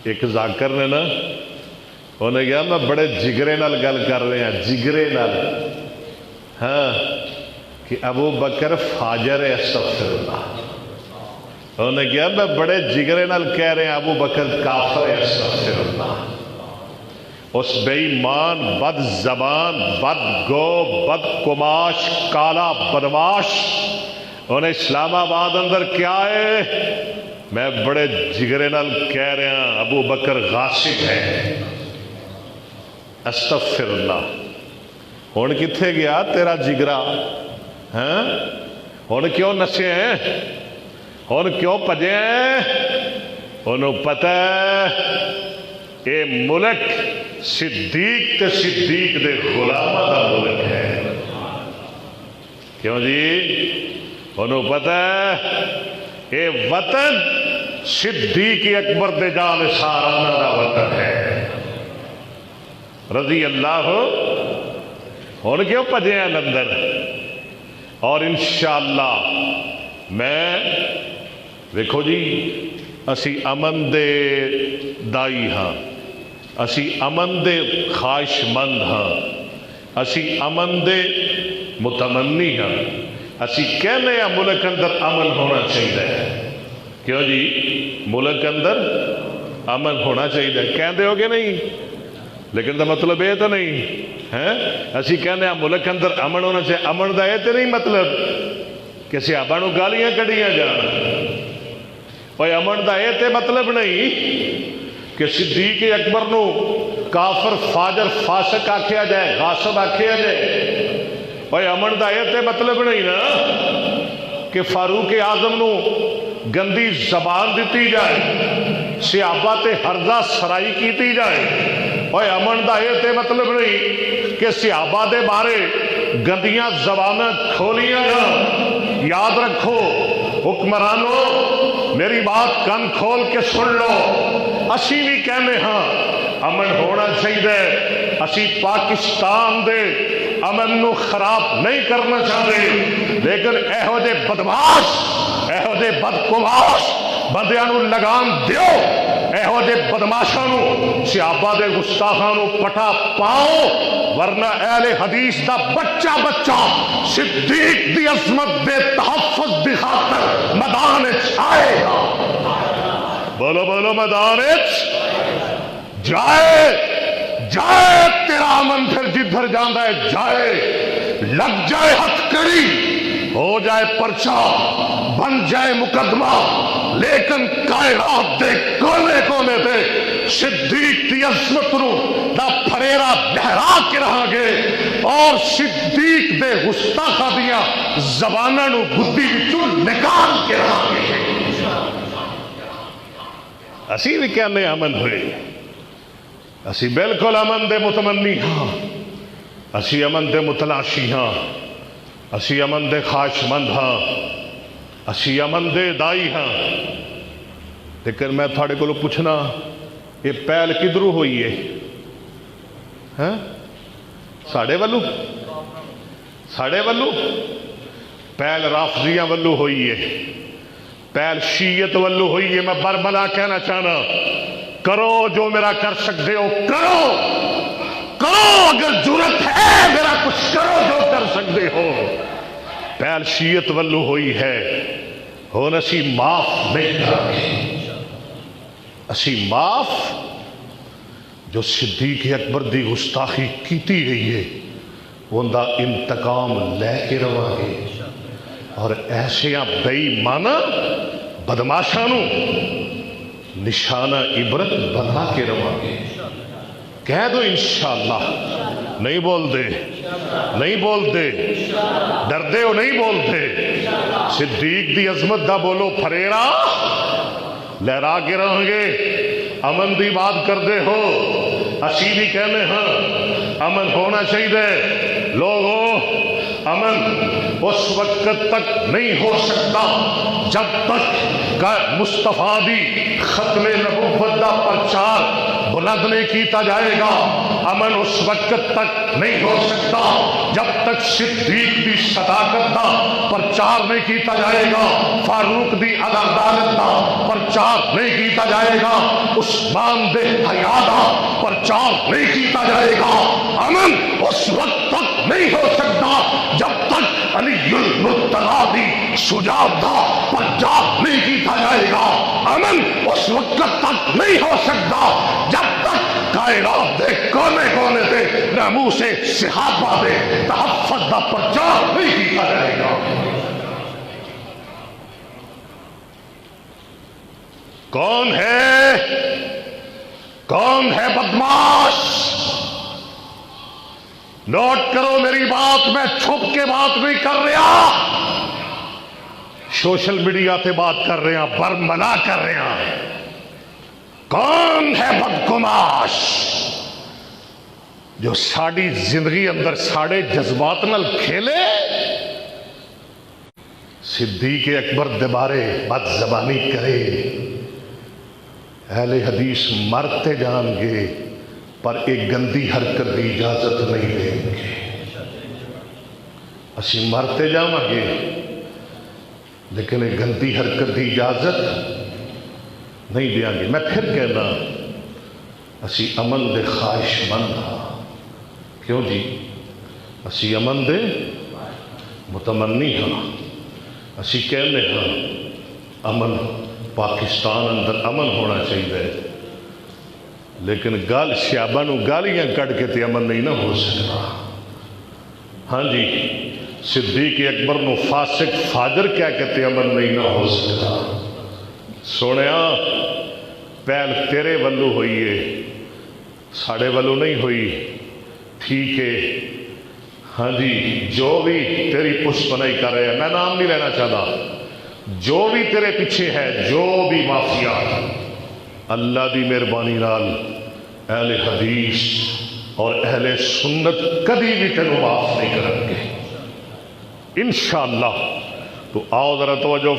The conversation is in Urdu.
ایک ذاکر نے نا انہیں کہا میں بڑے جگرے نال گل کر رہے ہیں، جگرے نال، ہاں، کہ ابو بکر فاجر ہے، استغفر اللہ۔ انہیں کہا میں بڑے جگرے نال کہہ رہے ہیں ابو بکر کافر ہے، استغفر اللہ۔ اس بے ایمان، بد زبان، بد گو، بد کماش، کالا بدماش انہیں اسلام آباد اندر کیا ہے؟ میں بڑے جگرے نال کہہ رہے ہیں ابو بکر غاصب ہے، استغفر اللہ۔ ہن کتھے گیا تیرا جگرا؟ ہاں، ہن کیوں نسے ہیں؟ ہن کیوں پجے ہیں؟ انہوں پتہ ہے اے ملک صدیق تے صدیق دے غلامہ دا ملک ہے۔ کیوں جی؟ انہوں پتہ ہے اے وطن صدیق اکبر دے جان سارانہ دا وطن ہے، رضی اللہ۔ ہن کیوں پجے ہیں اندر؟ اور انشاءاللہ میں دیکھو جی اسی امن دے دائی ہاں، اسی امن دے خواہش مند ہاں، اسی امن دے متمنی ہاں، اسی کہنے ہیں ملک اندر امن ہونا چاہیے۔ کیوں جی؟ ملک اندر امن ہونا چاہیے، کہندے ہو کہ نہیں؟ لیکن دا مطلب یہ تو نہیں ہے اسی کہنے ہیں ملک اندر امن ہونا چاہیے۔ امن دا یہ تو نہیں مطلب کہ صحابہ نو گالیاں کڑیاں جان، اور امن دا یہ تے مطلب نہیں کہ صدیق اکبر نو کافر فاجر فاسق آکھیا جائے، غاصب آکھیا جائے۔ اور امن دا یہ تے مطلب نہیں نا کہ فاروق اعظم نو گندی زبان دیتی جائے، صحابہ تے ہرزہ سرائی کیتی جائے۔ اور امن دا یہ تے مطلب نہیں کہ صحابہ دے بارے گندیاں زبانیں کھولیاں جائیں۔ یاد رکھو حکمرانوں، میری بات کن کھول کے سن لو، اسی بھی کہنے ہاں امن ہونا چاہیے، اسی پاکستان دے امن نو خراب نہیں کرنا چاہتے، لیکن ایہو دے بدماش، ایہو دے بدکماش بندیاں نو لگام دیو، ایہو دے بدماشاں نو، صحابہ دے گستاخاں نو پٹا پاؤ، ورنہ اہل حدیث دا بچہ بچہ صدیق دی عظمت دے تحفظ دی خاطر میدان آئے گا۔ بولو بولو میدان جائے، جائے تیرا امن پھر جدھر جاندہ ہے جائے، لگ جائے ہتھ کڑی، ہو جائے پرچہ، بن جائے مقدمہ، لیکن کائنات دے کونے کونے تے صدیق دی عظمت نو دا پھریرا بہرا کے رہا گے، اور صدیق دے گستاخاں دیاں زباناں نو گدی وچوں نکال کے رہا گے۔ اسی بھی کہنے امن ہوئے، اسی بالکل امن دے متمنی ہاں، اسی امن دے متلاشی ہاں، اسی امن دے خواہش مند ہاں، اسی امن دے دائی ہاں۔ لیکن میں تھوڑے کو پوچھنا یہ پہل کدھروں ہوئی ہے؟ ہاں ساڑھے والو، ساڑھے والو پہل رافضیاں والو ہوئی ہے، پہل شیعت والو ہوئی ہے۔ میں بربلا کہنا چاہنا کرو جو میرا کر سکتے ہو، کرو کرو، اگر جرت ہے میرا کچھ کرو جو کر سکتے ہو۔ پہل شیعت والو ہوئی ہے، ہون اسی معاف نہیں کریں، اسی معاف جو صدیق اکبر دی گستاخی کیتی گئی ہے ان دا انتقام لے کے رواں گے، اور ایسیاں بے ایمانہ بدماشاں نو نشانہ عبرت بنا کے رواں گے۔ کہہ دو انشاءاللہ، نہیں بول دے، نہیں بول دے، ڈر دے ہو نہیں بول دے، صدیق دی عظمت دا بولو پھریرا لہرا کے رہیں گے۔ امن دی بات کر دے ہو، اسی بھی کہنے ہاں امن ہونا چاہیے۔ لوگوں امن اس وقت تک نہیں ہو سکتا جب تک کہ مصطفیٰ دی ختم نبوت دا پرچار بلند نہیں کیتا جائے گا۔ امن اس وقت تک نہیں ہو سکتا جب تک صدیق دی صداقت دا پرچار نہیں کیتا جائے گا، فاروق دی عدالت دا پرچار پرچار نہیں کیتا جائے گا، عثمان دے حیا دا پرچار نہیں کیتا جائے گا۔ امن اس وقت تک نہیں ہو سکتا جب تک علی المرتضیٰ دی شجاعت دا پرچار نہیں کیتا جائے گا۔ امن اس وقت تک نہیں ہو سکتا جب تک کائنات دے کونے کونے دے ناموس صحابہ دے تحفظ دا پرچار نہیں کیتا جائے گا۔ کون ہے بدماش؟ نوٹ کرو میری بات، میں چھپ کے بات نہیں کر رہا، سوشل میڈیا پہ بات کر رہے ہیں، برملا کر رہے ہیں۔ کون ہے بدگماش جو ساڑی زندگی اندر ساڑے جذبات نال کھیلے؟ صدیق اکبر دے بارے بد زبانی کرے، اہل حدیث مرتے جان گے پر ایک گندی حرکت دی اجازت نہیں دیں گے۔ اسی مرتے جاواں گے لیکن ایک گندی حرکت دی اجازت نہیں دیاں گے۔ میں پھر کہنا، اسی امن دے خواہش مند ہاں۔ کیوں جی؟ اسی امن دے متمنی ہاں۔ اسی کہنے ہاں امن پاکستان اندر امن ہونا چاہیے، لیکن گال سیابہ نو گالیاں کٹ کے تے امن نہیں نہ ہو سکتا۔ ہاں جی، صدیق اکبر نو فاسق فاجر کیا کہتے امن نہیں نہ ہو سکتا۔ سونیا پہل تیرے ولو ہوئی ہے، ساڑے ولو نہیں ہوئی، ٹھیک ہے۔ ہاں جی، جو بھی تیری پشت نہیں کر رہے ہیں، میں نام نہیں لینا چاہتا، جو بھی تیرے پیچھے ہے، جو بھی مافیا، اللہ دی مہربانی نال اہل حدیث اور اہل سنت کبھی بھی تینوں معاف نہیں کریں گے انشاءاللہ۔ تو آؤ ذرا توجہ